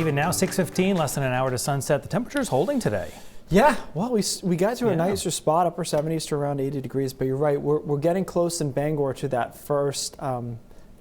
even now, 6:15, less than an hour to sunset. The temperature's holding today. Yeah, well, we got to a nicer spot, upper 70s to around 80 degrees, but you're right, we're getting close in Bangor to that first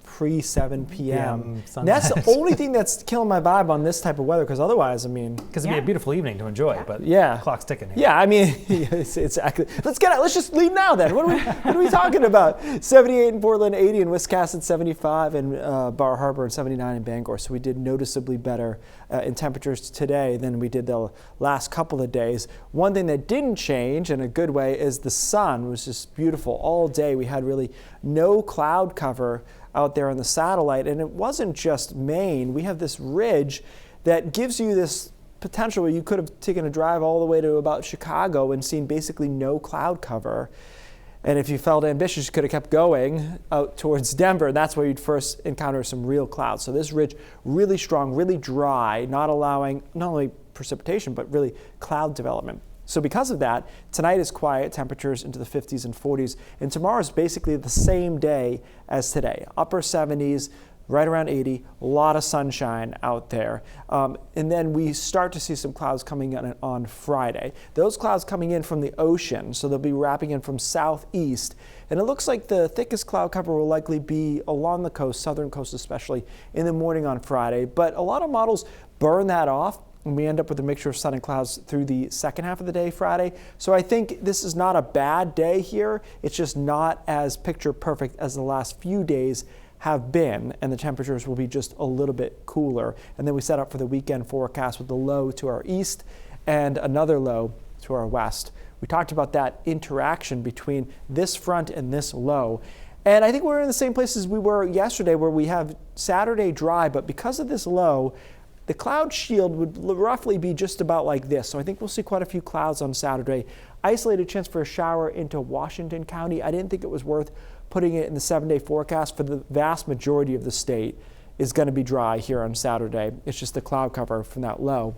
pre-7 p.m. And that's the only thing that's killing my vibe on this type of weather, because otherwise, I mean... Because it'd be a beautiful evening to enjoy, but the clock's ticking here. Yeah, I mean, it's exactly... Let's just leave now then. What are we talking about? 78 in Portland, 80 in Wisconsin, 75 in Bar Harbor, and 79 in Bangor. So we did noticeably better in temperatures today than we did the last couple of days. One thing that didn't change in a good way is the sun was just beautiful all day. We had really no cloud cover out there on the satellite, and it wasn't just Maine. We have this ridge that gives you this potential where you could have taken a drive all the way to about Chicago and seen basically no cloud cover. And if you felt ambitious, you could have kept going out towards Denver, and that's where you'd first encounter some real clouds. So this ridge, really strong, really dry, not allowing not only precipitation, but really cloud development. So because of that, tonight is quiet, temperatures into the 50s and 40s, and tomorrow is basically the same day as today. Upper 70s, right around 80, a lot of sunshine out there. And then we start to see some clouds coming in on Friday. Those clouds coming in from the ocean, so they'll be wrapping in from southeast. And it looks like the thickest cloud cover will likely be along the coast, southern coast especially, in the morning on Friday. But a lot of models burn that off, and we end up with a mixture of sun and clouds through the second half of the day Friday. So I think this is not a bad day here. It's just not as picture perfect as the last few days have been, and the temperatures will be just a little bit cooler. And then we set up for the weekend forecast with the low to our east and another low to our west. We talked about that interaction between this front and this low. And I think we're in the same place as we were yesterday, where we have Saturday dry, but because of this low, the cloud shield would roughly be just about like this. So I think we'll see quite a few clouds on Saturday. Isolated chance for a shower into Washington County. I didn't think it was worth putting it in the 7-day forecast. For the vast majority of the state is going to be dry here on Saturday. It's just the cloud cover from that low.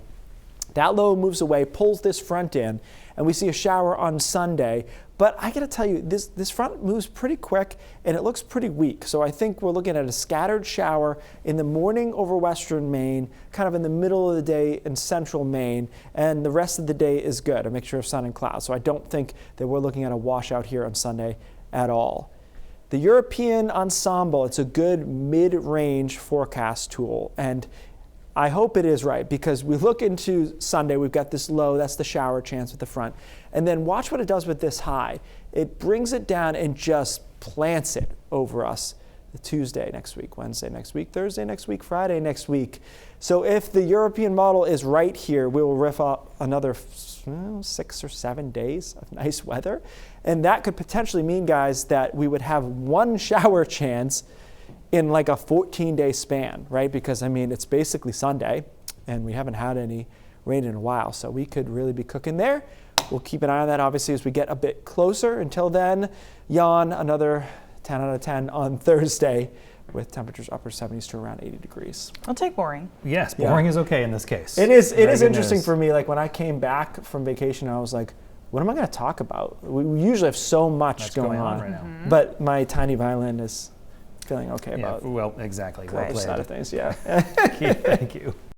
That low moves away, pulls this front in, and we see a shower on Sunday. But I got to tell you, this front moves pretty quick, and it looks pretty weak. So I think we're looking at a scattered shower in the morning over western Maine, kind of in the middle of the day in central Maine, and the rest of the day is good, a mixture of sun and clouds. So I don't think that we're looking at a washout here on Sunday at all. The European ensemble, it's a good mid-range forecast tool, and I hope it is right, because we look into Sunday, we've got this low, that's the shower chance at the front. And then watch what it does with this high. It brings it down and just plants it over us the Tuesday next week, Wednesday next week, Thursday next week, Friday next week. So if the European model is right here, we will riff up another 6 or 7 days of nice weather. And that could potentially mean, guys, that we would have one shower chance in like a 14-day span, right? Because, I mean, it's basically Sunday, and we haven't had any rain in a while, so we could really be cooking there. We'll keep an eye on that, obviously, as we get a bit closer. Until then, yawn, another 10 out of 10 on Thursday, with temperatures upper 70s to around 80 degrees. I'll take boring. Yes, boring is okay in this case. It is interesting for me. Like, when I came back from vacation, I was like, what am I going to talk about? We usually have so much going on right now. But my tiny violin is feeling okay about well, exactly. the side of things. Yeah. Thank you.